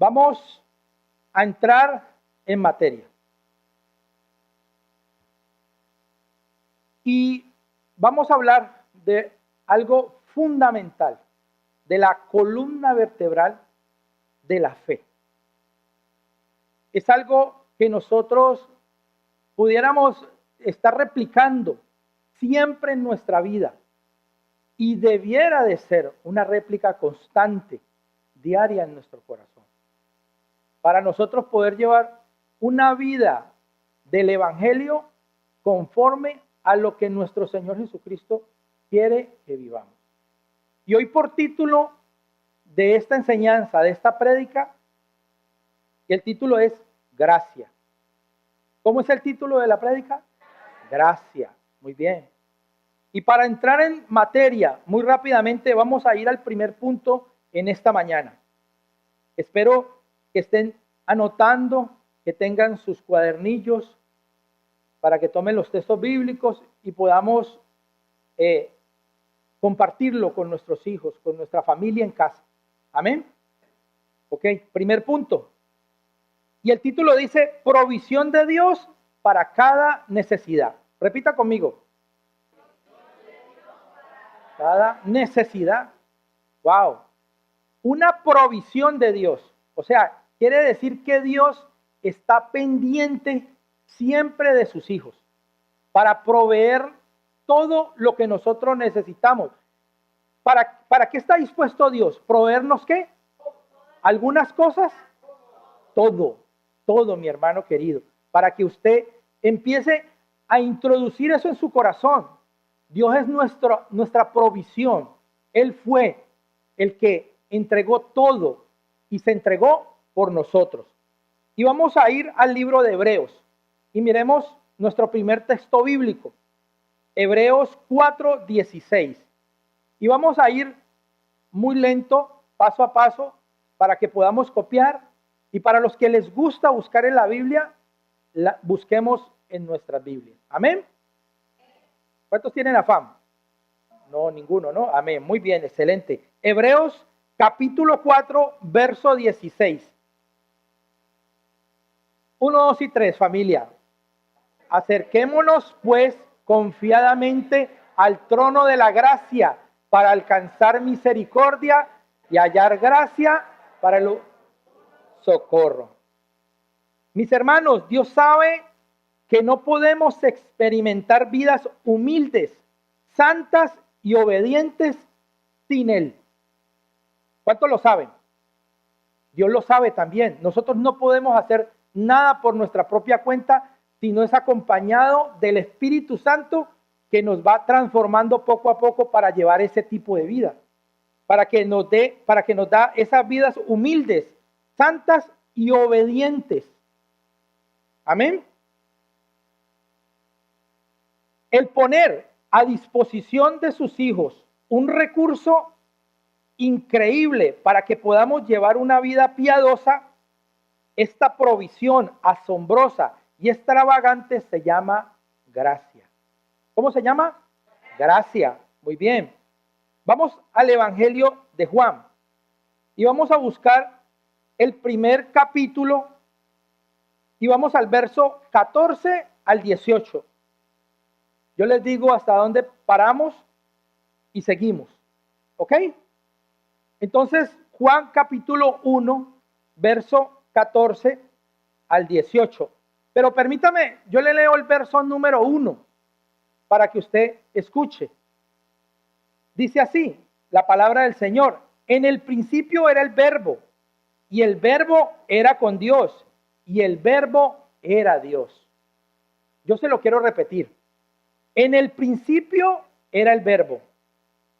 Vamos a entrar en materia. Y vamos a hablar de algo fundamental, de la columna vertebral de la fe. Es algo que nosotros pudiéramos estar replicando siempre en nuestra vida y debiera de ser una réplica constante, diaria en nuestro corazón, para nosotros poder llevar una vida del Evangelio conforme a lo que nuestro Señor Jesucristo quiere que vivamos. Y hoy, por título de esta enseñanza, de esta prédica, el título es Gracia. ¿Cómo es el título de la prédica? Gracia. Muy bien. Y para entrar en materia, muy rápidamente vamos a ir al primer punto en esta mañana. Espero que estén anotando, que tengan sus cuadernillos para que tomen los textos bíblicos y podamos compartirlo con nuestros hijos, con nuestra familia en casa. Amén. Ok, primer punto. Y el título dice, provisión de Dios para cada necesidad. Repita conmigo. Cada necesidad. Wow. Una provisión de Dios. O sea, quiere decir que Dios está pendiente siempre de sus hijos para proveer todo lo que nosotros necesitamos. ¿Para qué está dispuesto Dios? ¿Proveernos qué? ¿Algunas cosas? Todo, mi hermano querido. Para que usted empiece a introducir eso en su corazón. Dios es nuestra provisión. Él fue el que entregó todo y se entregó por nosotros. Y vamos a ir al libro de Hebreos y miremos nuestro primer texto bíblico, Hebreos 4:16. Y vamos a ir muy lento, paso a paso, para que podamos copiar. Y para los que les gusta buscar en la Biblia, busquemos en nuestras Biblias. Amén. ¿Cuántos tienen afán? No, ninguno, ¿no? Amén. Muy bien, excelente. Hebreos capítulo 4, verso 16. 1, 2 y 3, familia. Acerquémonos, pues, confiadamente al trono de la gracia para alcanzar misericordia y hallar gracia para el socorro. Mis hermanos, Dios sabe que no podemos experimentar vidas humildes, santas y obedientes sin Él. ¿Cuántos lo saben? Dios lo sabe también. Nosotros no podemos hacer nada por nuestra propia cuenta si no es acompañado del Espíritu Santo que nos va transformando poco a poco para llevar ese tipo de vida, para que nos da esas vidas humildes, santas y obedientes. Amén. El poner a disposición de sus hijos un recurso increíble para que podamos llevar una vida piadosa, esta provisión asombrosa y extravagante se llama gracia. ¿Cómo se llama? Gracia. Muy bien. Vamos al Evangelio de Juan y vamos a buscar el primer capítulo y vamos al verso 14 al 18. Yo les digo hasta dónde paramos y seguimos. ¿Ok? Entonces, Juan capítulo 1, verso 14 al 18. Pero permítame, yo le leo el verso número 1 para que usted escuche. Dice así, la palabra del Señor. En el principio era el verbo, y el verbo era con Dios, y el verbo era Dios. Yo se lo quiero repetir. En el principio era el verbo,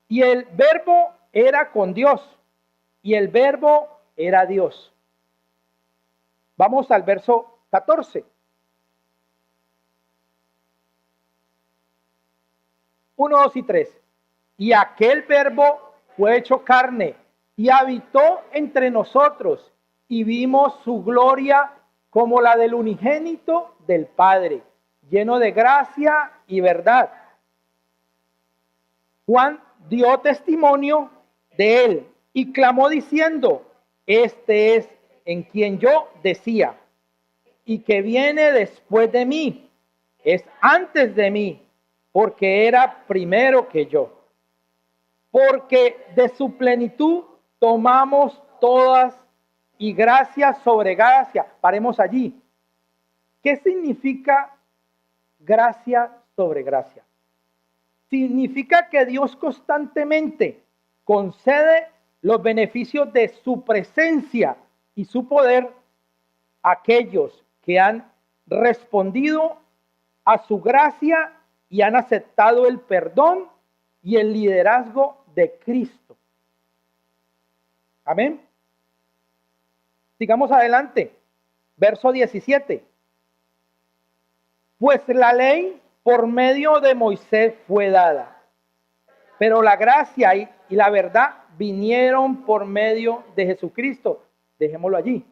y el verbo era con Dios, y el verbo era Dios. Vamos al verso 14. 1, 2 y 3. Y aquel verbo fue hecho carne y habitó entre nosotros, y vimos su gloria como la del unigénito del Padre, lleno de gracia y verdad. Juan dio testimonio de él y clamó diciendo: este es aquel en quien yo decía, y que viene después de mí, es antes de mí, porque era primero que yo. Porque de su plenitud tomamos todas y gracia sobre gracia. Paremos allí. ¿Qué significa gracia sobre gracia? Significa que Dios constantemente concede los beneficios de su presencia y su poder a aquellos que han respondido a su gracia y han aceptado el perdón y el liderazgo de Cristo. Amén. Sigamos adelante. Verso 17. Pues la ley por medio de Moisés fue dada, pero la gracia y la verdad vinieron por medio de Jesucristo. Dejémoslo allí.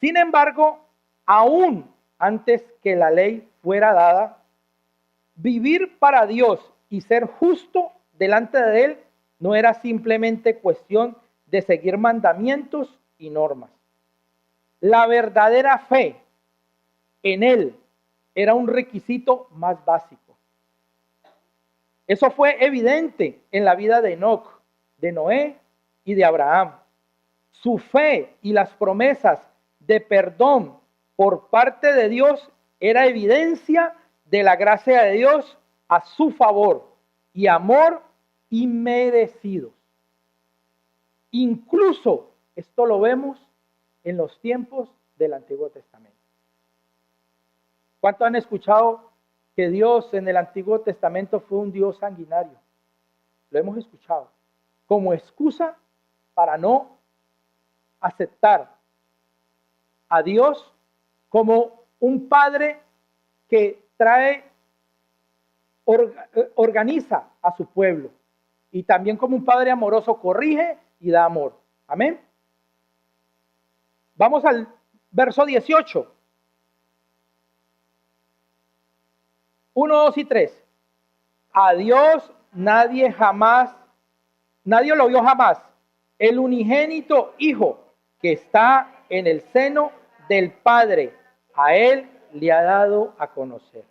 Sin embargo, aún antes que la ley fuera dada, vivir para Dios y ser justo delante de Él no era simplemente cuestión de seguir mandamientos y normas. La verdadera fe en Él era un requisito más básico. Eso fue evidente en la vida de Enoc, de Noé y de Abraham. Su fe y las promesas de perdón por parte de Dios era evidencia de la gracia de Dios a su favor y amor inmerecidos. Incluso esto lo vemos en los tiempos del Antiguo Testamento. ¿Cuántos han escuchado que Dios en el Antiguo Testamento fue un Dios sanguinario? Lo hemos escuchado como excusa para no aceptar a Dios como un padre que organiza a su pueblo, y también como un padre amoroso corrige y da amor. Amén. Vamos al verso 18. 1, 2 y 3. A Dios nadie lo vio jamás. El unigénito Hijo que está en el seno del Padre, a Él le ha dado a conocer.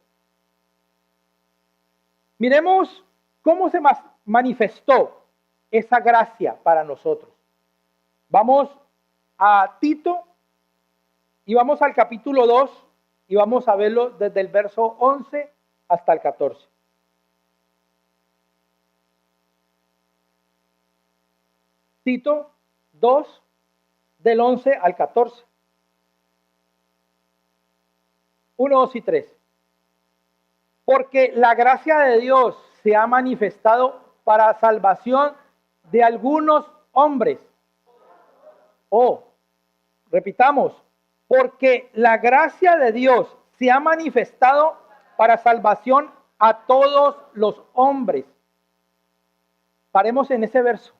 Miremos cómo se manifestó esa gracia para nosotros. Vamos a Tito y vamos al capítulo 2 y vamos a verlo desde el verso 11 hasta el 14. Tito 2, del 11 al 14. 1, 2 y 3. Porque la gracia de Dios se ha manifestado para salvación de algunos hombres. Repitamos, porque la gracia de Dios se ha manifestado para salvación a todos los hombres. Paremos en ese verso.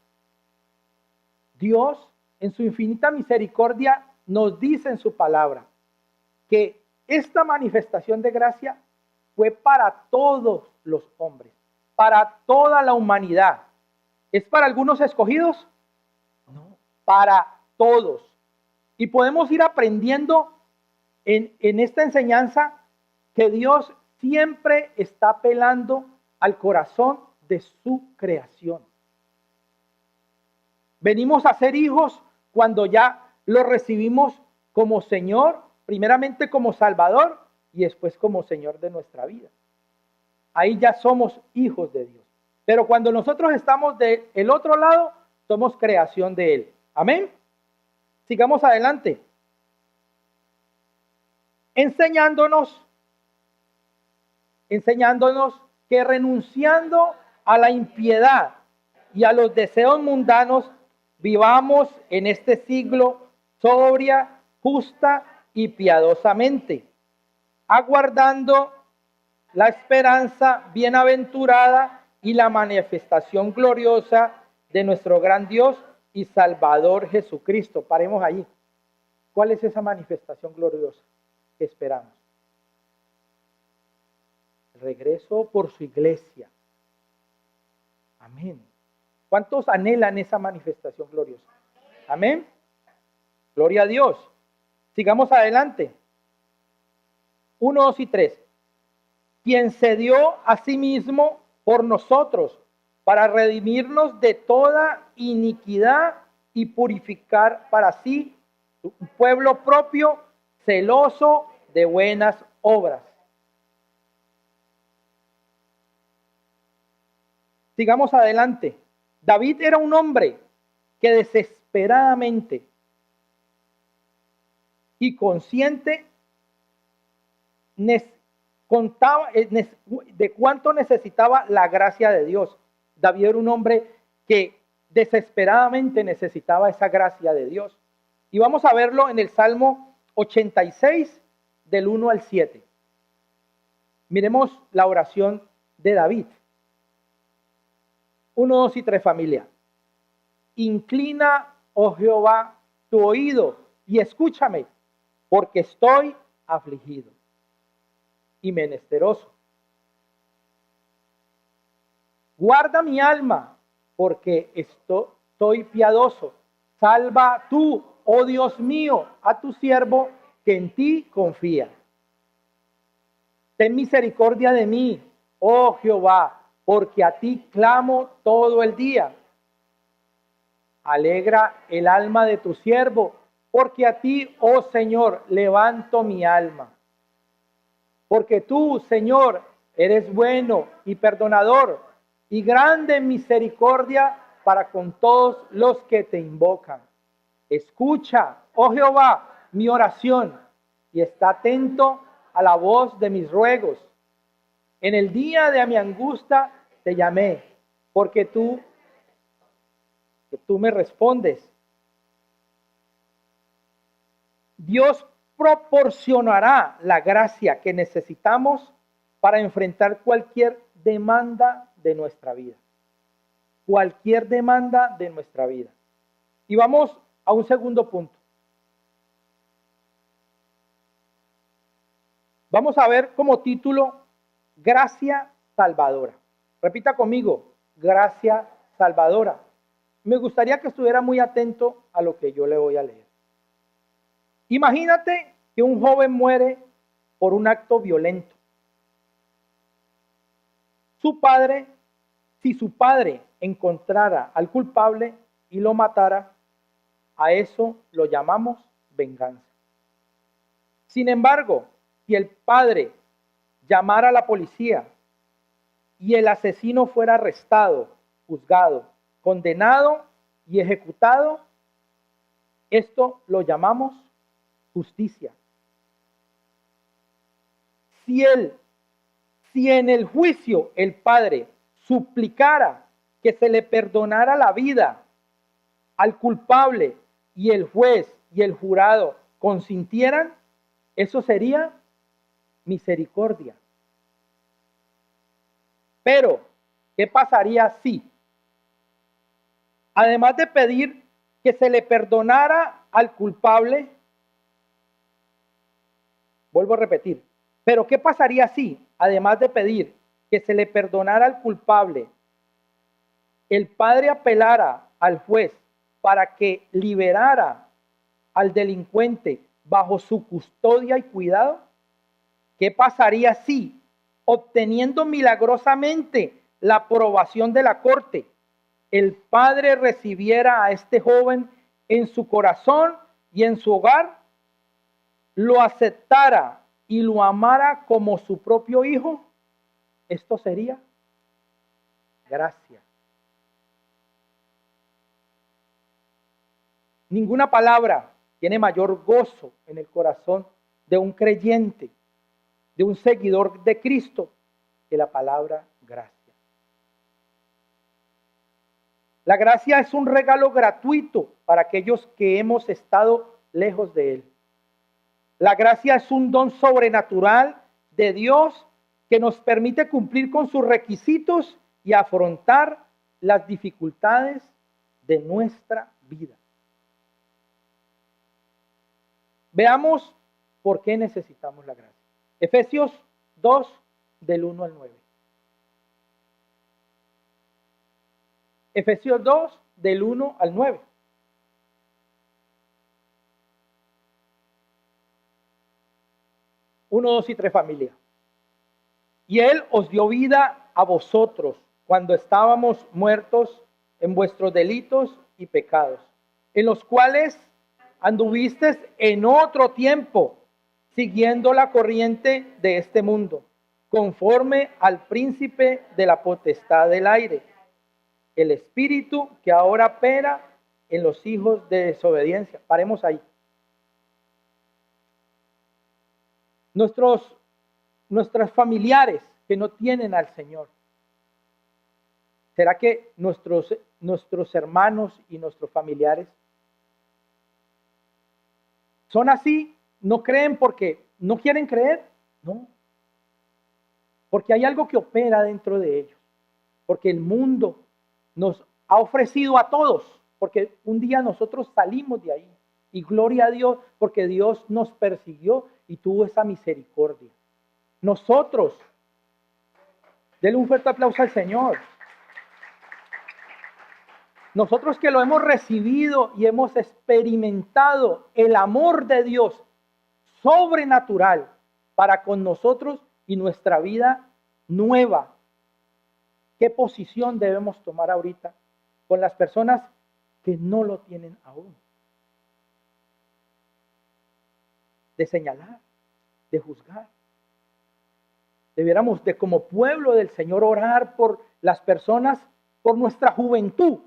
Dios, en su infinita misericordia, nos dice en su palabra que esta manifestación de gracia fue para todos los hombres, para toda la humanidad. ¿Es para algunos escogidos? No, para todos. Y podemos ir aprendiendo en esta enseñanza que Dios siempre está apelando al corazón de su creación. Venimos a ser hijos cuando ya lo recibimos como Señor, primeramente como Salvador y después como Señor de nuestra vida. Ahí ya somos hijos de Dios. Pero cuando nosotros estamos del otro lado, somos creación de Él. Amén. Sigamos adelante. Enseñándonos que renunciando a la impiedad y a los deseos mundanos, vivamos en este siglo sobria, justa y piadosamente, aguardando la esperanza bienaventurada y la manifestación gloriosa de nuestro gran Dios y Salvador Jesucristo. Paremos ahí. ¿Cuál es esa manifestación gloriosa que esperamos? El regreso por su iglesia. Amén. ¿Cuántos anhelan esa manifestación gloriosa? Amén. Gloria a Dios. Sigamos adelante. 1, 2 y 3. Quien se dio a sí mismo por nosotros para redimirnos de toda iniquidad y purificar para sí un pueblo propio, celoso de buenas obras. Sigamos adelante. David era un hombre que desesperadamente y consciente contaba de cuánto necesitaba la gracia de Dios. David era un hombre que desesperadamente necesitaba esa gracia de Dios. Y vamos a verlo en el Salmo 86, del 1 al 7. Miremos la oración de David. 1, 2 y 3, familia. Inclina, oh Jehová, tu oído y escúchame, porque estoy afligido y menesteroso. Guarda mi alma, porque estoy piadoso. Salva tú, oh Dios mío, a tu siervo que en ti confía. Ten misericordia de mí, oh Jehová, porque a ti clamo todo el día. Alegra el alma de tu siervo, porque a ti, oh Señor, levanto mi alma. Porque tú, Señor, eres bueno y perdonador y grande en misericordia para con todos los que te invocan. Escucha, oh Jehová, mi oración y está atento a la voz de mis ruegos. En el día de mi angustia te llamé, porque tú me respondes. Dios proporcionará la gracia que necesitamos para enfrentar cualquier demanda de nuestra vida. Cualquier demanda de nuestra vida. Y vamos a un segundo punto. Vamos a ver como título Gracia Salvadora. Repita conmigo, gracia salvadora. Me gustaría que estuviera muy atento a lo que yo le voy a leer. Imagínate que un joven muere por un acto violento. Si su padre encontrara al culpable y lo matara, a eso lo llamamos venganza. Sin embargo, si el padre llamara a la policía y el asesino fuera arrestado, juzgado, condenado y ejecutado, esto lo llamamos justicia. Si en el juicio el padre suplicara que se le perdonara la vida al culpable y el juez y el jurado consintieran, eso sería misericordia. Pero, ¿qué pasaría si, además de pedir que se le perdonara al culpable, vuelvo a repetir, pero ¿qué pasaría si, además de pedir que se le perdonara al culpable, el padre apelara al juez para que liberara al delincuente bajo su custodia y cuidado? ¿Qué pasaría si, obteniendo milagrosamente la aprobación de la corte, el padre recibiera a este joven en su corazón y en su hogar, lo aceptara y lo amara como su propio hijo? Esto sería gracia. Ninguna palabra tiene mayor gozo en el corazón de un creyente, de un seguidor de Cristo, que la palabra gracia. La gracia es un regalo gratuito para aquellos que hemos estado lejos de Él. La gracia es un don sobrenatural de Dios que nos permite cumplir con sus requisitos y afrontar las dificultades de nuestra vida. Veamos por qué necesitamos la gracia. Efesios 2, del 1 al 9. Efesios 2, del 1 al 9. 1, 2 y 3 familia. Y Él os dio vida a vosotros cuando estábamos muertos en vuestros delitos y pecados, en los cuales anduvisteis en otro tiempo, siguiendo la corriente de este mundo, conforme al príncipe de la potestad del aire, el espíritu que ahora opera en los hijos de desobediencia. Paremos ahí. Nuestros familiares que no tienen al Señor, ¿será que nuestros hermanos y nuestros familiares son así? ¿No creen porque no quieren creer? No. Porque hay algo que opera dentro de ellos. Porque el mundo nos ha ofrecido a todos. Porque un día nosotros salimos de ahí. Y gloria a Dios porque Dios nos persiguió y tuvo esa misericordia. Nosotros, denle un fuerte aplauso al Señor. Nosotros que lo hemos recibido y hemos experimentado el amor de Dios sobrenatural para con nosotros y nuestra vida nueva. ¿Qué posición debemos tomar ahorita con las personas que no lo tienen aún? De señalar, de juzgar. Debiéramos de como pueblo del Señor orar por las personas, por nuestra juventud,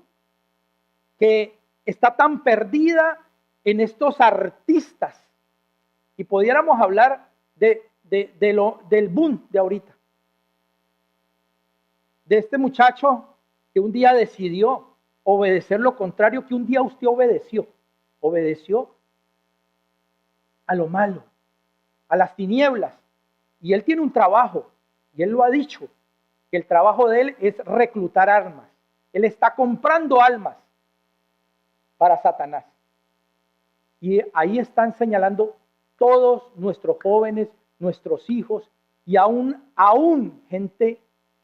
que está tan perdida en estos artistas. Y pudiéramos hablar del boom de ahorita. De este muchacho que un día decidió obedecer lo contrario que un día usted obedeció. Obedeció a lo malo, a las tinieblas. Y él tiene un trabajo, y él lo ha dicho, que el trabajo de él es reclutar almas. Él está comprando almas para Satanás. Y ahí están señalando todos nuestros jóvenes, nuestros hijos, y aún gente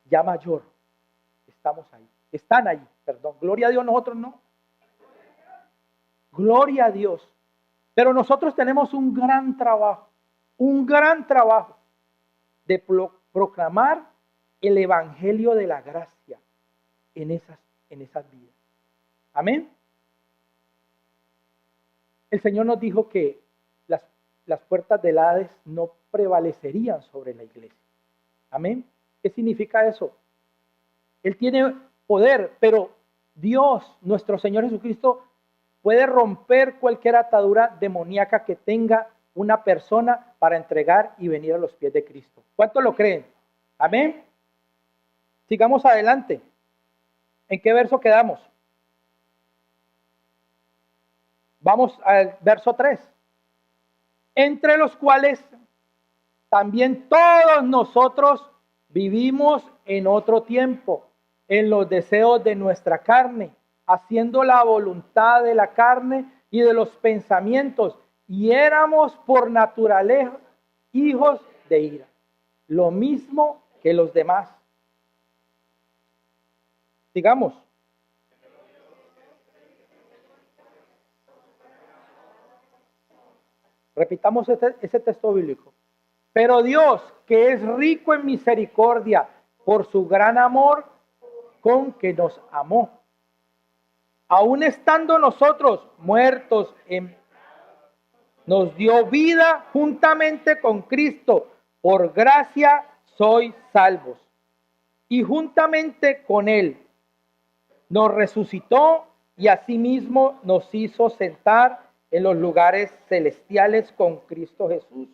ya mayor. Están ahí, perdón. Gloria a Dios, nosotros no. Gloria a Dios. Pero nosotros tenemos un gran trabajo de proclamar el evangelio de la gracia en esas vidas. Amén. El Señor nos dijo que las puertas del Hades no prevalecerían sobre la iglesia. Amén. ¿Qué significa eso? Él tiene poder, pero Dios, nuestro Señor Jesucristo, puede romper cualquier atadura demoníaca que tenga una persona para entregar y venir a los pies de Cristo. ¿Cuántos lo creen? Amén. Sigamos adelante. ¿En qué verso quedamos? Vamos al verso 3. Entre los cuales también todos nosotros vivimos en otro tiempo, en los deseos de nuestra carne, haciendo la voluntad de la carne y de los pensamientos, y éramos por naturaleza hijos de ira, lo mismo que los demás. Sigamos. Repitamos ese texto bíblico. Pero Dios, que es rico en misericordia, por su gran amor con que nos amó, aun estando nosotros muertos, nos dio vida juntamente con Cristo. Por gracia sois salvos. Y juntamente con Él nos resucitó y asimismo nos hizo sentar en los lugares celestiales con Cristo Jesús,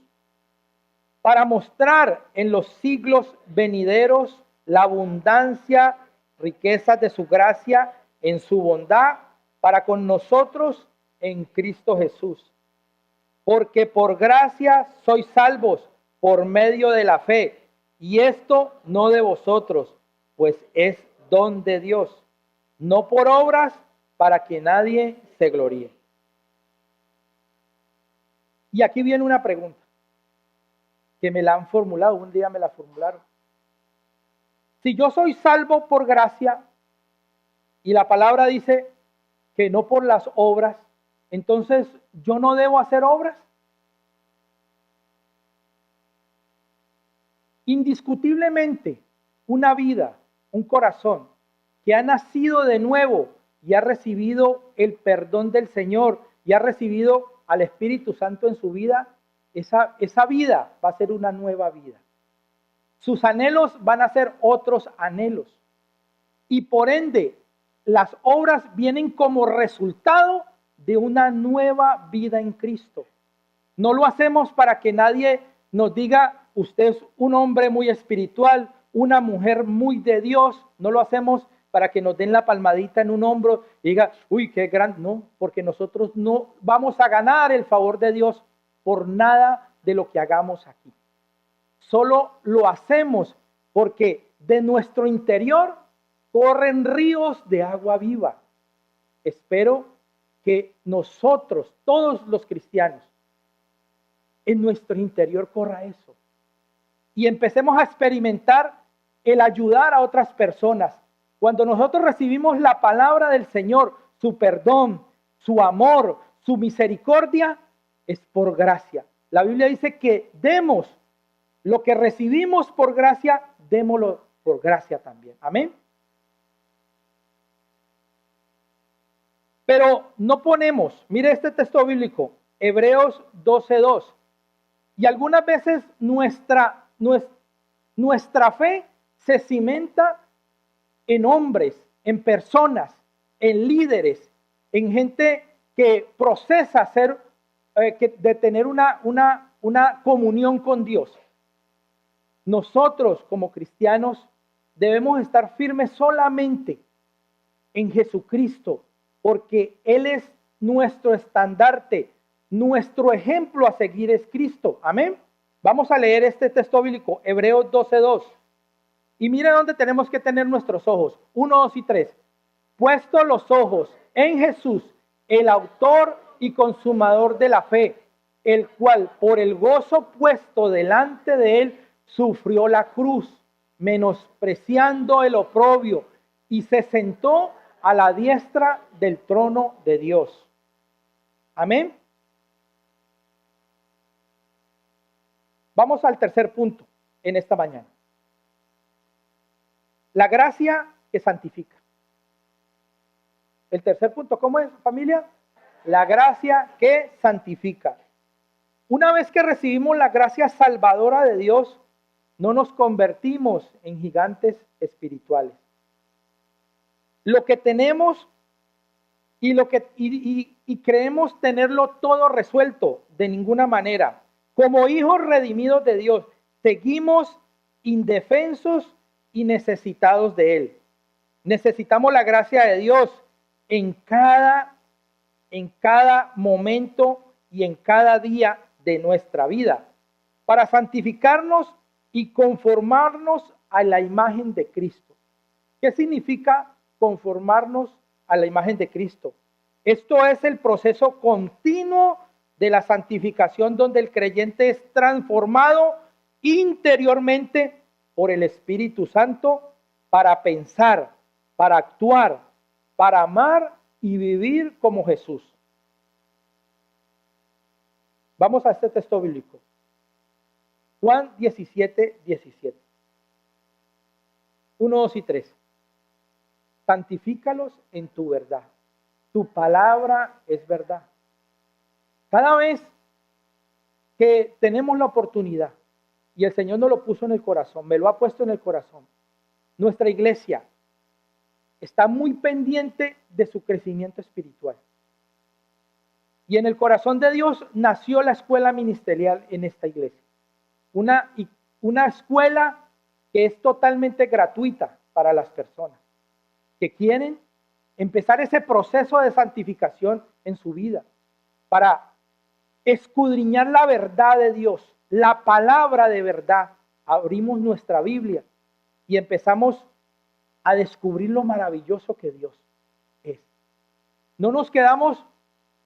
para mostrar en los siglos venideros la abundancia, riquezas de su gracia en su bondad para con nosotros en Cristo Jesús. Porque por gracia sois salvos por medio de la fe, y esto no de vosotros, pues es don de Dios, no por obras para que nadie se gloríe. Y aquí viene una pregunta que me la han formulado, un día me la formularon. Si yo soy salvo por gracia y la palabra dice que no por las obras, entonces yo no debo hacer obras. Indiscutiblemente, una vida, un corazón que ha nacido de nuevo y ha recibido el perdón del Señor y ha recibido al Espíritu Santo en su vida, esa vida va a ser una nueva vida. Sus anhelos van a ser otros anhelos. Y por ende, las obras vienen como resultado de una nueva vida en Cristo. No lo hacemos para que nadie nos diga, usted es un hombre muy espiritual, una mujer muy de Dios. No lo hacemos para que nos den la palmadita en un hombro y diga, uy, qué gran. No, porque nosotros no vamos a ganar el favor de Dios por nada de lo que hagamos aquí. Solo lo hacemos porque de nuestro interior corren ríos de agua viva. Espero que nosotros, todos los cristianos, en nuestro interior corra eso. Y empecemos a experimentar el ayudar a otras personas. Cuando nosotros recibimos la palabra del Señor, su perdón, su amor, su misericordia, es por gracia. La Biblia dice que demos lo que recibimos por gracia, démoslo por gracia también. Amén. Pero no ponemos, mire este texto bíblico, Hebreos 12:2. Y algunas veces nuestra fe se cimenta en hombres, en personas, en líderes, en gente que procesa de tener una comunión con Dios. Nosotros como cristianos debemos estar firmes solamente en Jesucristo, porque Él es nuestro estandarte, nuestro ejemplo a seguir es Cristo. Amén. Vamos a leer este texto bíblico, Hebreos 12:2. Y mira dónde tenemos que tener nuestros ojos. 1, 2 y 3. Puesto los ojos en Jesús, el autor y consumador de la fe, el cual por el gozo puesto delante de él sufrió la cruz, menospreciando el oprobio, y se sentó a la diestra del trono de Dios. Amén. Vamos al tercer punto en esta mañana. La gracia que santifica. El tercer punto, ¿cómo es, familia? La gracia que santifica. Una vez que recibimos la gracia salvadora de Dios, no nos convertimos en gigantes espirituales. Lo que tenemos y creemos tenerlo todo resuelto, de ninguna manera. Como hijos redimidos de Dios, seguimos indefensos y necesitados de Él. Necesitamos la gracia de Dios en cada momento y en cada día de nuestra vida, para santificarnos y conformarnos a la imagen de Cristo. ¿Qué significa conformarnos a la imagen de Cristo? Esto es el proceso continuo de la santificación, donde el creyente es transformado interiormente por el Espíritu Santo para pensar, para actuar, para amar y vivir como Jesús. Vamos a este texto bíblico. Juan 17:17. 1, 2 y 3. Santifícalos en tu verdad. Tu palabra es verdad. Cada vez que tenemos la oportunidad, y el Señor nos lo puso en el corazón, me lo ha puesto en el corazón, nuestra iglesia está muy pendiente de su crecimiento espiritual. Y en el corazón de Dios nació la escuela ministerial en esta iglesia. Una escuela que es totalmente gratuita para las personas que quieren empezar ese proceso de santificación en su vida, para escudriñar la verdad de Dios, la palabra de verdad. Abrimos nuestra Biblia y empezamos a descubrir lo maravilloso que Dios es. No nos quedamos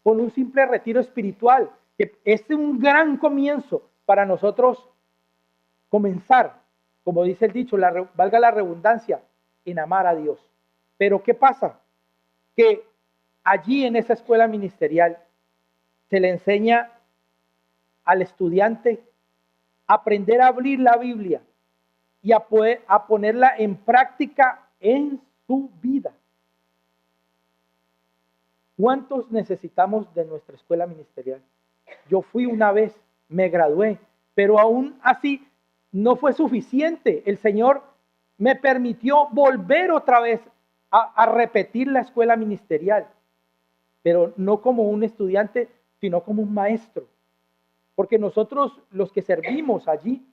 con un simple retiro espiritual, que es un gran comienzo para nosotros comenzar, como dice el dicho, valga la redundancia, en amar a Dios. Pero ¿qué pasa? Que allí en esa escuela ministerial se le enseña al estudiante a aprender a abrir la Biblia y a ponerla en práctica en su vida. ¿Cuántos necesitamos de nuestra escuela ministerial? Yo fui una vez, me gradué, pero aún así no fue suficiente. El Señor me permitió volver otra vez a repetir la escuela ministerial, pero no como un estudiante, sino como un maestro. Porque nosotros, los que servimos allí,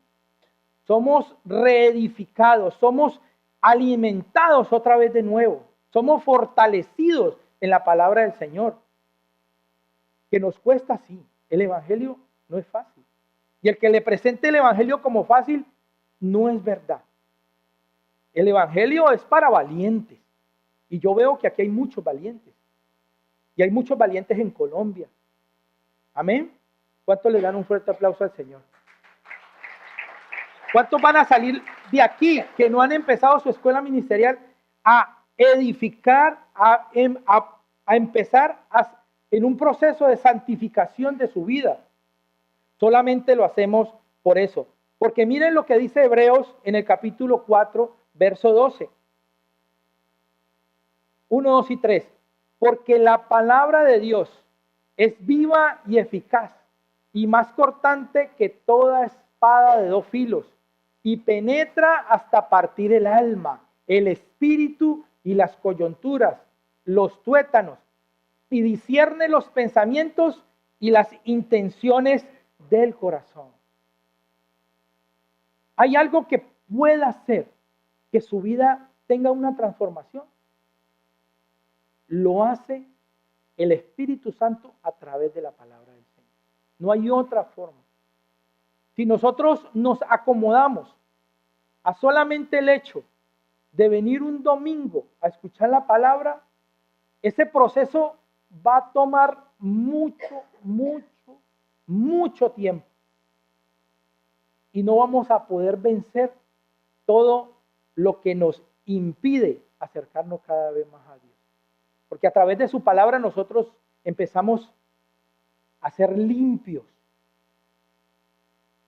somos reedificados, somos alimentados otra vez de nuevo, somos fortalecidos en la palabra del Señor. Que nos cuesta, sí. El evangelio no es fácil. Y el que le presente el evangelio como fácil, no es verdad. El evangelio es para valientes. Y yo veo que aquí hay muchos valientes. Y hay muchos valientes en Colombia. Amén. ¿Cuántos le dan un fuerte aplauso al Señor? ¿Cuántos van a salir de aquí que no han empezado su escuela ministerial a edificar, a empezar en un proceso de santificación de su vida? Solamente lo hacemos por eso. Porque miren lo que dice Hebreos en el capítulo 4, verso 12. 1, 2 y 3. Porque la palabra de Dios es viva y eficaz y más cortante que toda espada de dos filos y penetra hasta partir el alma, el espíritu y las coyunturas, los tuétanos, y discierne los pensamientos y las intenciones del corazón. ¿Hay algo que pueda hacer que su vida tenga una transformación? Lo hace el Espíritu Santo a través de la palabra del Señor. No hay otra forma. Si nosotros nos acomodamos a solamente el hecho de venir un domingo a escuchar la palabra, ese proceso va a tomar mucho tiempo. Y no vamos a poder vencer todo lo que nos impide acercarnos cada vez más a Dios. Porque a través de su palabra nosotros empezamos a ser limpios.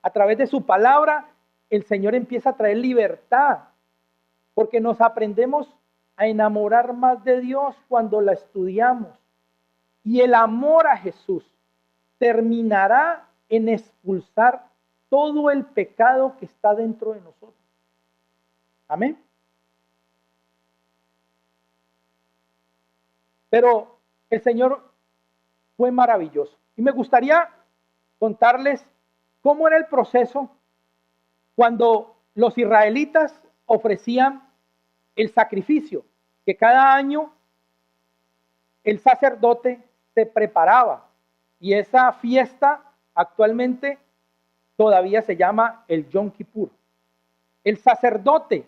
A través de su palabra el Señor empieza a traer libertad. Porque nos aprendemos a enamorar más de Dios cuando la estudiamos. Y el amor a Jesús terminará en expulsar todo el pecado que está dentro de nosotros. Amén. Pero el Señor fue maravilloso. Y me gustaría contarles cómo era el proceso cuando los israelitas ofrecían el sacrificio, que cada año el sacerdote se preparaba. Y esa fiesta actualmente todavía se llama el Yom Kippur. El sacerdote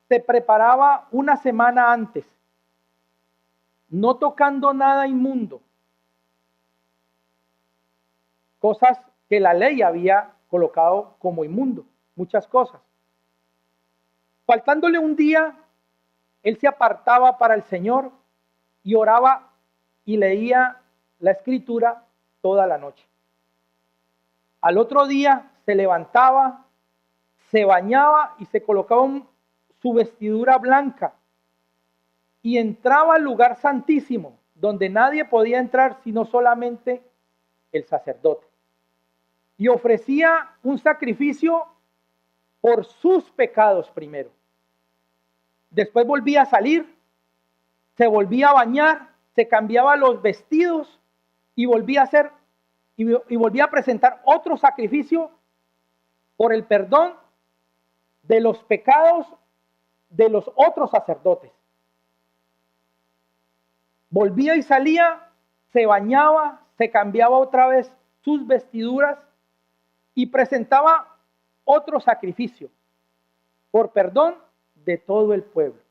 se preparaba una semana antes, no tocando nada inmundo, cosas que la ley había colocado como inmundo, muchas cosas. Faltándole un día, él se apartaba para el Señor y oraba y leía la escritura toda la noche. Al otro día se levantaba, se bañaba y se colocaba su vestidura blanca y entraba al lugar santísimo, donde nadie podía entrar sino solamente el sacerdote. Y ofrecía un sacrificio por sus pecados primero. Después volvía a salir, se volvía a bañar, se cambiaba los vestidos y volvía a hacer y volvía a presentar otro sacrificio por el perdón de los pecados de los otros sacerdotes. Volvía y salía, se bañaba, se cambiaba otra vez sus vestiduras y presentaba otro sacrificio por perdón de todo el pueblo.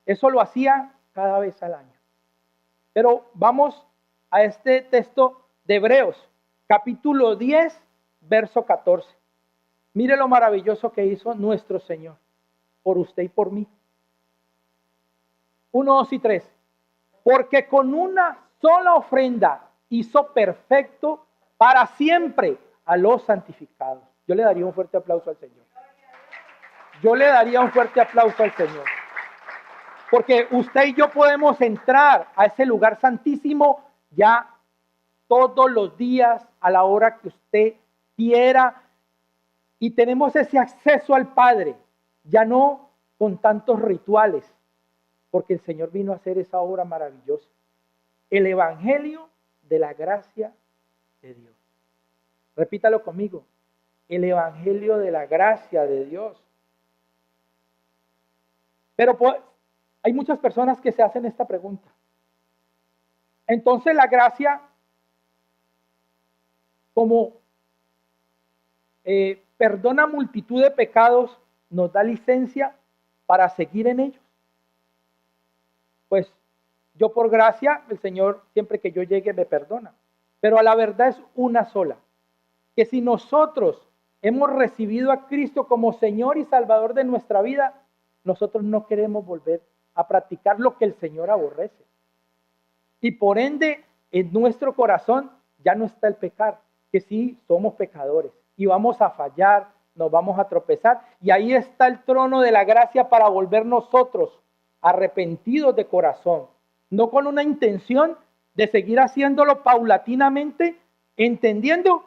Eso lo hacía cada vez al año. Pero vamos a este texto de Hebreos, capítulo 10, verso 14. Mire lo maravilloso que hizo nuestro Señor por usted y por mí. 1, 2 y 3. Porque con una sola ofrenda hizo perfecto para siempre a los santificados. Yo le daría un fuerte aplauso al Señor. yo le daría un fuerte aplauso al Señor. Porque usted y yo podemos entrar a ese lugar santísimo ya todos los días, a la hora que usted quiera, y tenemos ese acceso al Padre, ya no con tantos rituales, porque el Señor vino a hacer esa obra maravillosa. El Evangelio de la gracia de Dios. Repítalo conmigo. El Evangelio de la gracia de Dios. Pero hay muchas personas que se hacen esta pregunta. Entonces la gracia, como perdona multitud de pecados, nos da licencia para seguir en ellos. Pues yo por gracia, el Señor siempre que yo llegue me perdona. Pero a la verdad es una sola. Que si nosotros hemos recibido a Cristo como Señor y Salvador de nuestra vida, nosotros no queremos volver a practicar lo que el Señor aborrece. Y por ende, en nuestro corazón ya no está el pecar, que sí somos pecadores y vamos a fallar, nos vamos a tropezar. Y ahí está el trono de la gracia para volver nosotros arrepentidos de corazón, no con una intención de seguir haciéndolo paulatinamente, entendiendo,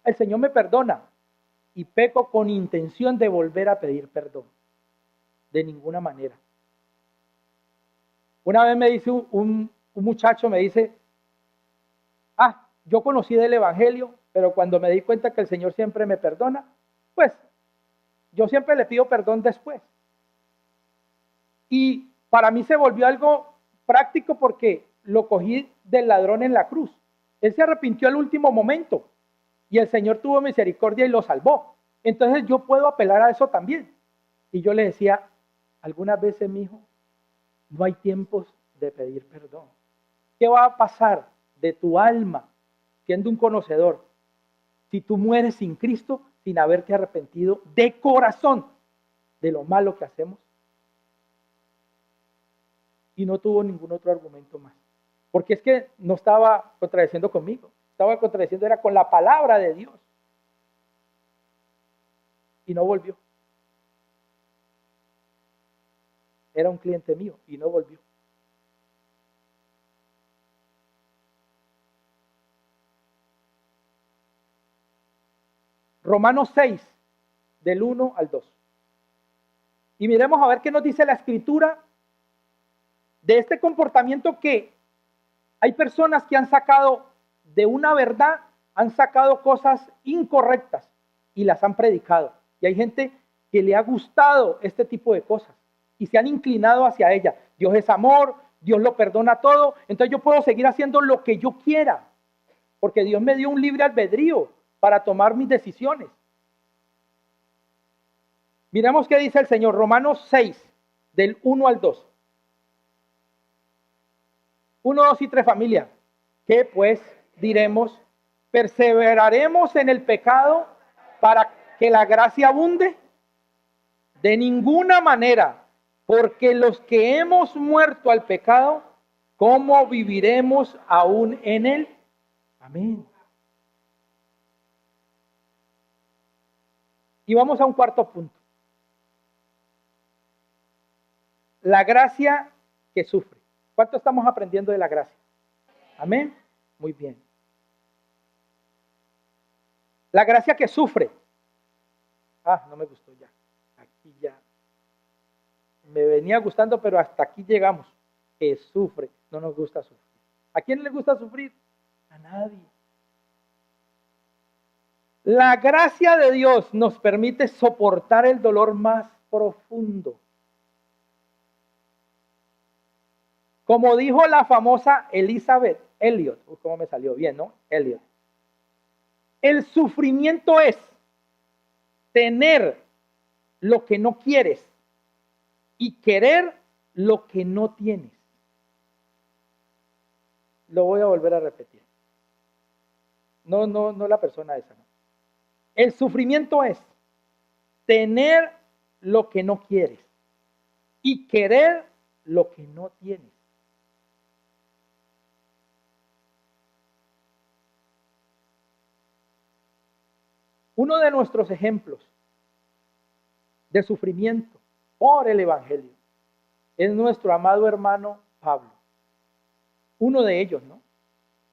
el Señor me perdona, y peco con intención de volver a pedir perdón. De ninguna manera. Una vez me dice un muchacho, me dice, yo conocí del Evangelio, pero cuando me di cuenta que el Señor siempre me perdona, pues yo siempre le pido perdón después. Y para mí se volvió algo práctico porque lo cogí del ladrón en la cruz. Él se arrepintió al último momento y el Señor tuvo misericordia y lo salvó. Entonces yo puedo apelar a eso también. Y yo le decía, algunas veces, mi hijo, no hay tiempos de pedir perdón. ¿Qué va a pasar de tu alma, siendo un conocedor, si tú mueres sin Cristo, sin haberte arrepentido de corazón de lo malo que hacemos? Y no tuvo ningún otro argumento más. Porque es que no estaba contradiciendo conmigo, estaba contradiciendo era con la palabra de Dios. Y no volvió. Era un cliente mío y no volvió. Romanos 6, del 1 al 2. Y miremos a ver qué nos dice la Escritura de este comportamiento que hay personas que han sacado de una verdad, han sacado cosas incorrectas y las han predicado. Y hay gente que le ha gustado este tipo de cosas y se han inclinado hacia ella. Dios es amor, Dios lo perdona todo, entonces yo puedo seguir haciendo lo que yo quiera, porque Dios me dio un libre albedrío para tomar mis decisiones. Miremos qué dice el Señor, Romanos 6, del 1 al 2. 1, 2 y 3, familia. ¿Qué pues diremos? ¿Perseveraremos en el pecado para que la gracia abunde? De ninguna manera, porque los que hemos muerto al pecado, ¿cómo viviremos aún en él? Amén. Y vamos a un cuarto punto. La gracia que sufre. ¿Cuánto estamos aprendiendo de la gracia? Amén. Muy bien. La gracia que sufre. No me gustó ya. Aquí ya. Me venía gustando, pero hasta aquí llegamos. Que sufre. No nos gusta sufrir. ¿A quién le gusta sufrir? A nadie. La gracia de Dios nos permite soportar el dolor más profundo. Como dijo la famosa Elizabeth Elliot, ¿cómo me salió bien, no? Elliot. El sufrimiento es tener lo que no quieres y querer lo que no tienes. Lo voy a volver a repetir. No la persona esa. No. El sufrimiento es tener lo que no quieres y querer lo que no tienes. Uno de nuestros ejemplos de sufrimiento por el Evangelio. Es nuestro amado hermano Pablo. Uno de ellos, ¿no?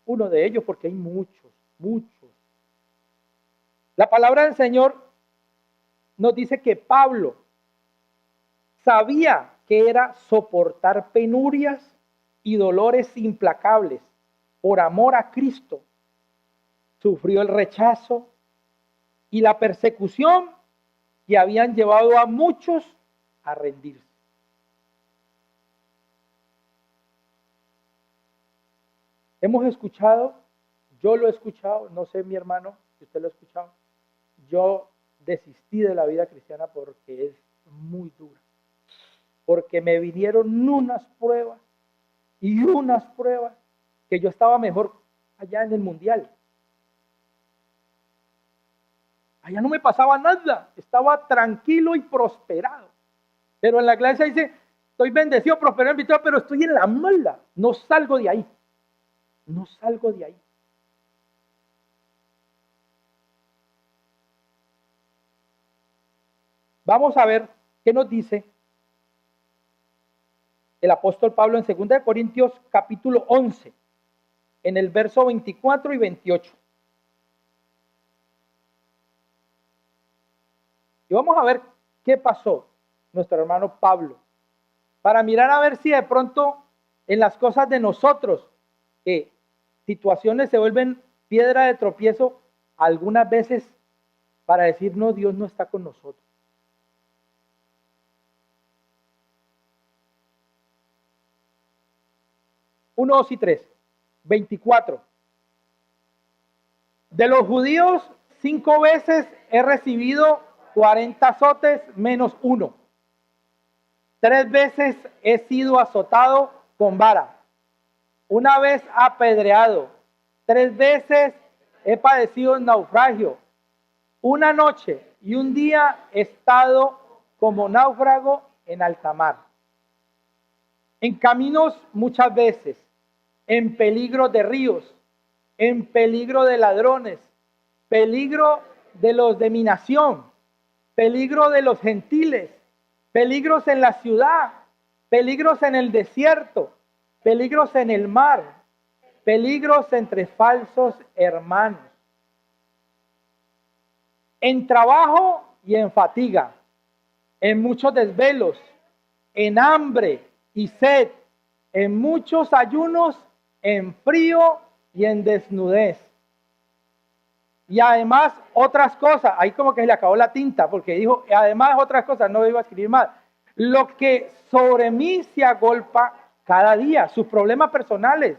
Uno de ellos, porque hay muchos, muchos. La palabra del Señor nos dice que Pablo sabía que era soportar penurias y dolores implacables por amor a Cristo. Sufrió el rechazo y la persecución que habían llevado a muchos a rendirse. Hemos escuchado, yo lo he escuchado, no sé mi hermano si usted lo ha escuchado, yo desistí de la vida cristiana porque es muy dura, porque me vinieron unas pruebas que yo estaba mejor allá en el mundial. Allá no me pasaba nada, estaba tranquilo y prosperado. Pero en la iglesia dice, estoy bendecido, prosperado, invitado, pero estoy en la mala. No salgo de ahí. No salgo de ahí. Vamos a ver qué nos dice el apóstol Pablo en 2 Corintios capítulo 11, en el verso 24 y 28. Y vamos a ver qué pasó nuestro hermano Pablo, para mirar a ver si de pronto en las cosas de nosotros, que situaciones se vuelven piedra de tropiezo, algunas veces para decir, no, Dios no está con nosotros. Uno, 2 y 3. 24. De los judíos, 5 veces he recibido 40 azotes menos 1. 3 veces he sido azotado con vara. 1 vez apedreado. 3 veces he padecido naufragio. 1 noche y 1 día he estado como náufrago en alta mar. En caminos muchas veces, en peligro de ríos, en peligro de ladrones, peligro de los de mi nación, peligro de los gentiles, peligros en la ciudad, peligros en el desierto, peligros en el mar, peligros entre falsos hermanos, en trabajo y en fatiga, en muchos desvelos, en hambre y sed, en muchos ayunos, en frío y en desnudez. Y además otras cosas, ahí como que se le acabó la tinta, porque dijo, además otras cosas, no iba a escribir más. Lo que sobre mí se agolpa cada día, sus problemas personales,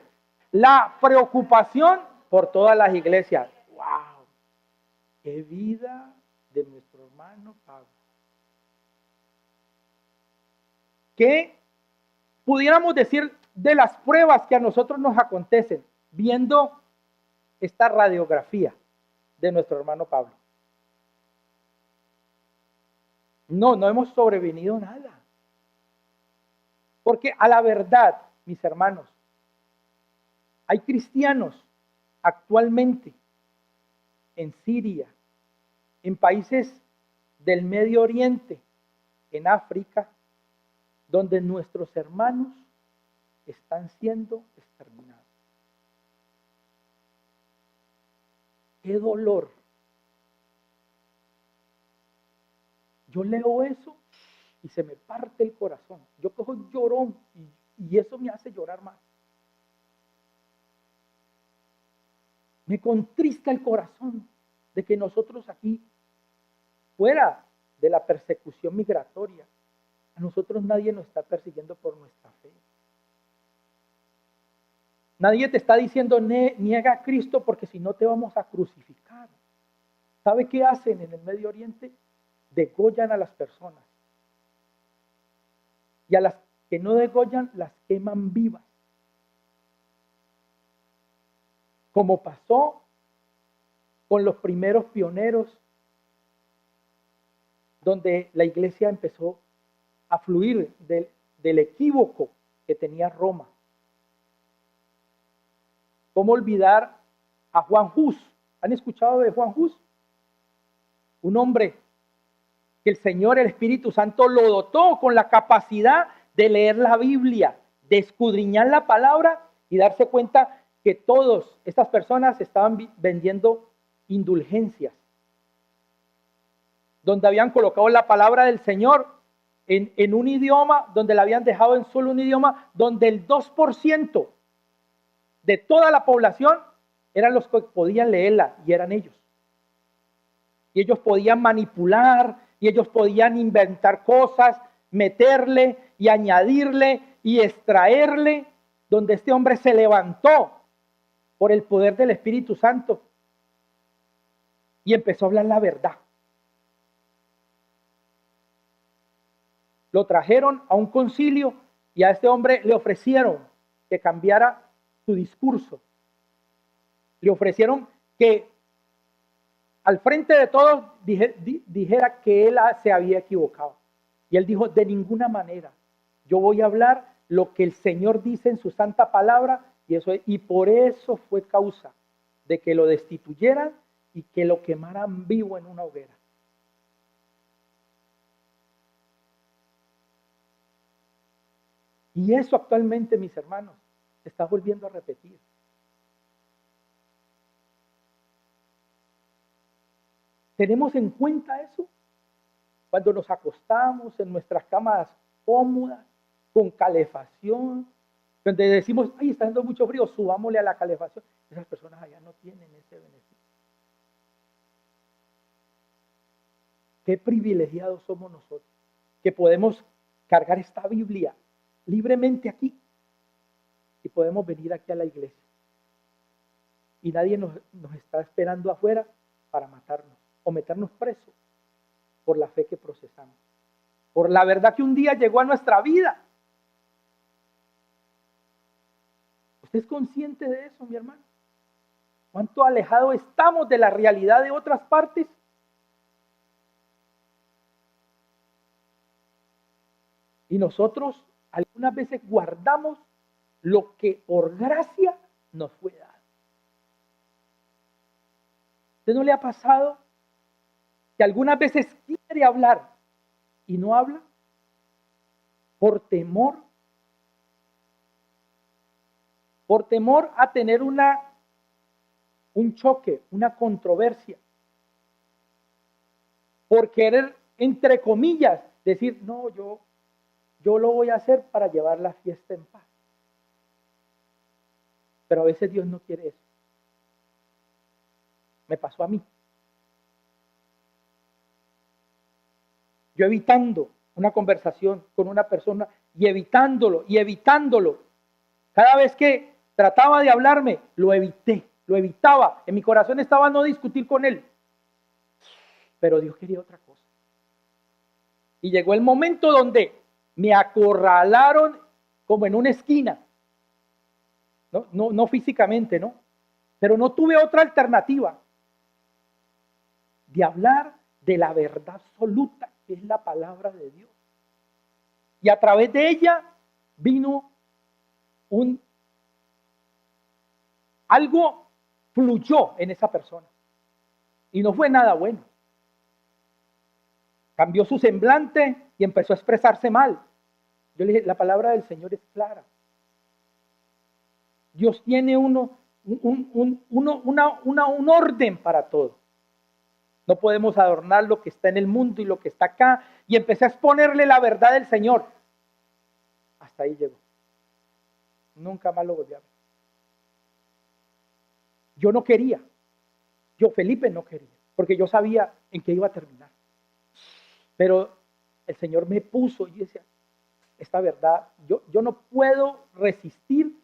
la preocupación por todas las iglesias. ¡Wow! ¡Qué vida de nuestro hermano Pablo! ¿Qué pudiéramos decir de las pruebas que a nosotros nos acontecen viendo esta radiografía de nuestro hermano Pablo? No hemos sobrevenido nada. Porque a la verdad, mis hermanos, hay cristianos actualmente en Siria, en países del Medio Oriente, en África, donde nuestros hermanos están siendo exterminados. ¡Qué dolor! Yo leo eso y se me parte el corazón. Yo cojo llorón y eso me hace llorar más. Me contrista el corazón de que nosotros aquí, fuera de la persecución migratoria, a nosotros nadie nos está persiguiendo por nuestra fe. Nadie te está diciendo niega a Cristo porque si no te vamos a crucificar. ¿Sabe qué hacen en el Medio Oriente? Degollan a las personas. Y a las que no degollan, las queman vivas. Como pasó con los primeros pioneros, donde la iglesia empezó a fluir del equívoco que tenía Roma. ¿Cómo olvidar a Juan Hus? ¿Han escuchado de Juan Hus? Un hombre que el Señor, el Espíritu Santo, lo dotó con la capacidad de leer la Biblia, de escudriñar la palabra y darse cuenta que todas estas personas estaban vendiendo indulgencias, donde habían colocado la palabra del Señor en un idioma, donde la habían dejado en solo un idioma, donde el 2% de toda la población eran los que podían leerla y eran ellos. Y ellos podían manipular, y ellos podían inventar cosas, meterle y añadirle y extraerle, donde este hombre se levantó por el poder del Espíritu Santo y empezó a hablar la verdad. Lo trajeron a un concilio y a este hombre le ofrecieron que cambiara su discurso. Le ofrecieron que al frente de todos dijera que él se había equivocado. Y él dijo, de ninguna manera, yo voy a hablar lo que el Señor dice en su santa palabra, y por eso fue causa de que lo destituyeran y que lo quemaran vivo en una hoguera. Y eso actualmente, mis hermanos, se está volviendo a repetir. ¿Tenemos en cuenta eso? Cuando nos acostamos en nuestras camas cómodas, con calefacción, donde decimos, ay, está haciendo mucho frío, subámosle a la calefacción. Esas personas allá no tienen ese beneficio. Qué privilegiados somos nosotros, que podemos cargar esta Biblia libremente aquí y podemos venir aquí a la iglesia. Y nadie nos está esperando afuera para matarnos o meternos presos por la fe que procesamos, por la verdad que un día llegó a nuestra vida. ¿Usted es consciente de eso, mi hermano? ¿Cuánto alejado estamos de la realidad de otras partes? Y nosotros algunas veces guardamos lo que por gracia nos fue dado. ¿Usted no le ha pasado que algunas veces quiere hablar y no habla por temor a tener un choque, una controversia, por querer, entre comillas, decir, no, yo lo voy a hacer para llevar la fiesta en paz? Pero a veces Dios no quiere eso. Me pasó a mí. Yo evitando una conversación con una persona y evitándolo. Cada vez que trataba de hablarme, lo evitaba. En mi corazón estaba no discutir con él. Pero Dios quería otra cosa. Y llegó el momento donde me acorralaron como en una esquina. No físicamente, ¿no? Pero no tuve otra alternativa de hablar de la verdad absoluta, que es la palabra de Dios. Y a través de ella vino algo fluyó en esa persona. Y no fue nada bueno. Cambió su semblante y empezó a expresarse mal. Yo le dije, la palabra del Señor es clara. Dios tiene un orden para todo. No podemos adornar lo que está en el mundo y lo que está acá. Y empecé a exponerle la verdad del Señor. Hasta ahí llegó. Nunca más lo volví a ver. Yo no quería. Felipe, no quería. Porque yo sabía en qué iba a terminar. Pero el Señor me puso y decía, esta verdad, yo no puedo resistir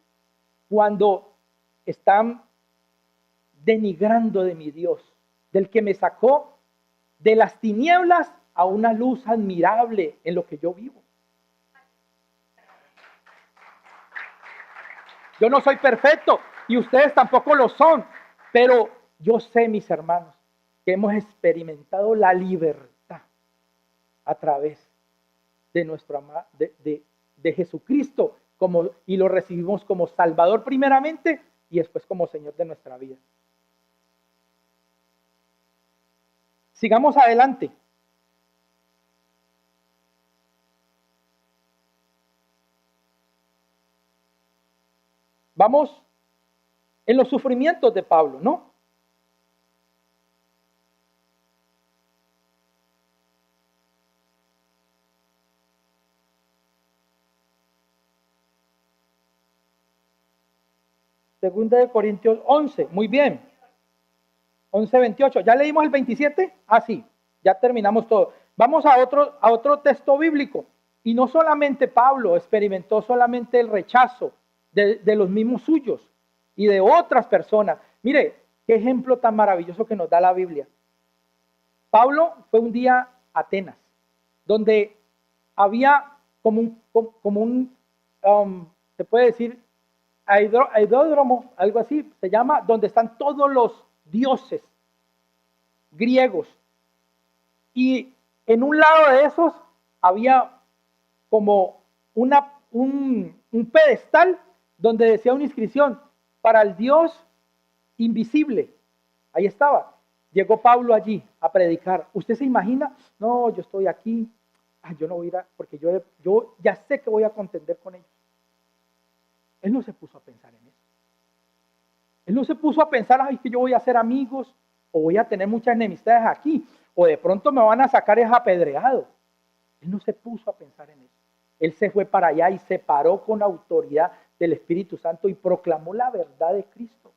cuando están denigrando de mi Dios, del que me sacó de las tinieblas a una luz admirable en lo que yo vivo. Yo no soy perfecto y ustedes tampoco lo son, pero yo sé, mis hermanos, que hemos experimentado la libertad a través de de Jesucristo, y lo recibimos como Salvador primeramente y después como Señor de nuestra vida. Sigamos adelante. Vamos en los sufrimientos de Pablo, ¿no? Segunda de Corintios 11, muy bien. 11:28. ¿Ya leímos el 27? Ah, sí, ya terminamos todo. Vamos a otro texto bíblico. Y no solamente Pablo experimentó solamente el rechazo de los mismos suyos y de otras personas. Mire, qué ejemplo tan maravilloso que nos da la Biblia. Pablo fue un día a Atenas, donde había se puede decir, aeródromo, algo así, se llama, donde están todos los dioses griegos. Y en un lado de esos había como un pedestal donde decía una inscripción para el Dios invisible. Ahí estaba. Llegó Pablo allí a predicar. ¿Usted se imagina? No, yo estoy aquí. Yo no voy a ir porque yo ya sé que voy a contender con ellos. Él no se puso a pensar en eso. Él no se puso a pensar, ay, que yo voy a hacer amigos o voy a tener muchas enemistades aquí o de pronto me van a sacar apedreado. Él no se puso a pensar en eso. Él se fue para allá y se paró con autoridad del Espíritu Santo y proclamó la verdad de Cristo.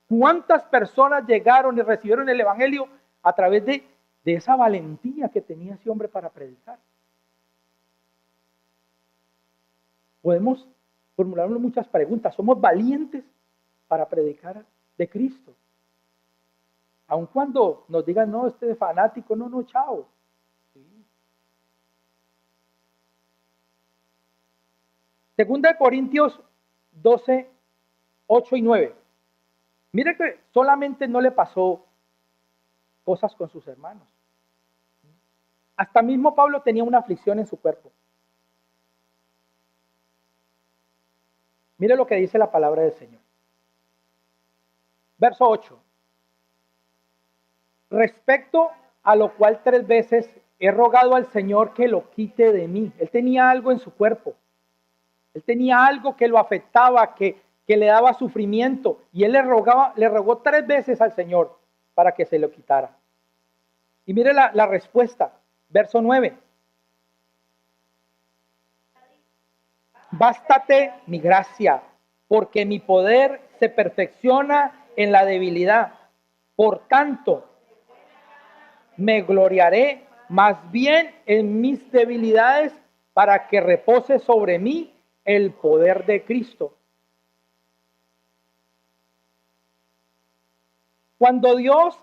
¿Cuántas personas llegaron y recibieron el Evangelio a través de esa valentía que tenía ese hombre para predicar? Podemos formularnos muchas preguntas. ¿Somos valientes para predicar de Cristo? Aun cuando nos digan, no, este es fanático, no, chao. Sí. Segunda de Corintios 12, 8 y 9. Mire que solamente no le pasó cosas con sus hermanos. Hasta mismo Pablo tenía una aflicción en su cuerpo. Mire lo que dice la palabra del Señor. Verso 8. Respecto a lo cual 3 veces he rogado al Señor que lo quite de mí. Él tenía algo en su cuerpo. Él tenía algo que lo afectaba, que le daba sufrimiento. Y él le rogó 3 veces al Señor para que se lo quitara. Y mire la respuesta. Verso 9. Bástate mi gracia, porque mi poder se perfecciona en la debilidad. Por tanto, me gloriaré más bien en mis debilidades para que repose sobre mí el poder de Cristo. Cuando Dios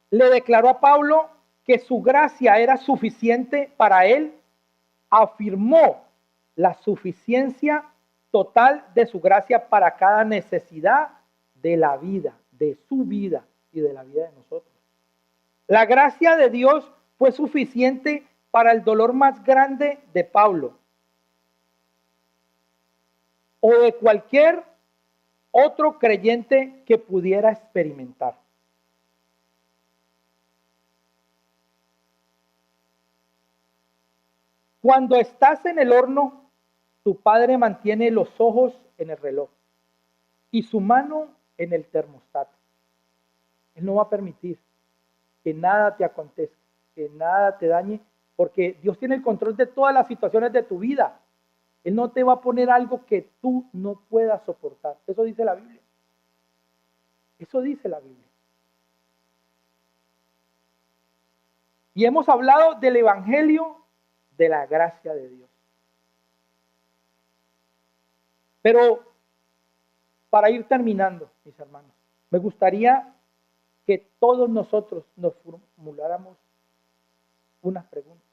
le declaró a Pablo que su gracia era suficiente para él, afirmó la suficiencia total de su gracia para cada necesidad de la vida, de su vida y de la vida de nosotros. La gracia de Dios fue suficiente para el dolor más grande de Pablo o de cualquier otro creyente que pudiera experimentar. Cuando estás en el horno, tu padre mantiene los ojos en el reloj y su mano en el termostato. Él no va a permitir que nada te acontezca, que nada te dañe, porque Dios tiene el control de todas las situaciones de tu vida. Él no te va a poner algo que tú no puedas soportar. Eso dice la Biblia. Eso dice la Biblia. Y hemos hablado del Evangelio de la gracia de Dios. Pero para ir terminando, mis hermanos, me gustaría que todos nosotros nos formuláramos unas preguntas.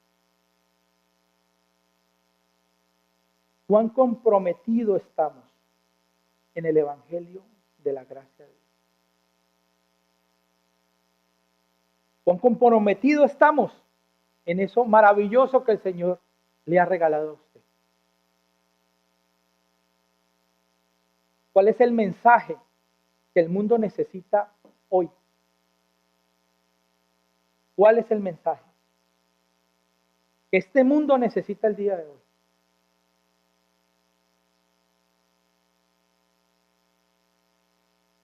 ¿Cuán comprometidos estamos en el Evangelio de la gracia de Dios? ¿Cuán comprometidos estamos en eso maravilloso que el Señor le ha regalado a usted? ¿Cuál es el mensaje que el mundo necesita hoy? ¿Cuál es el mensaje que este mundo necesita el día de hoy?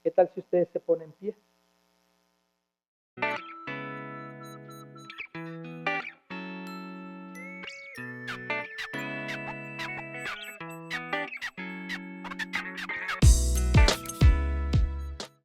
¿Qué tal si ustedes se ponen en pie?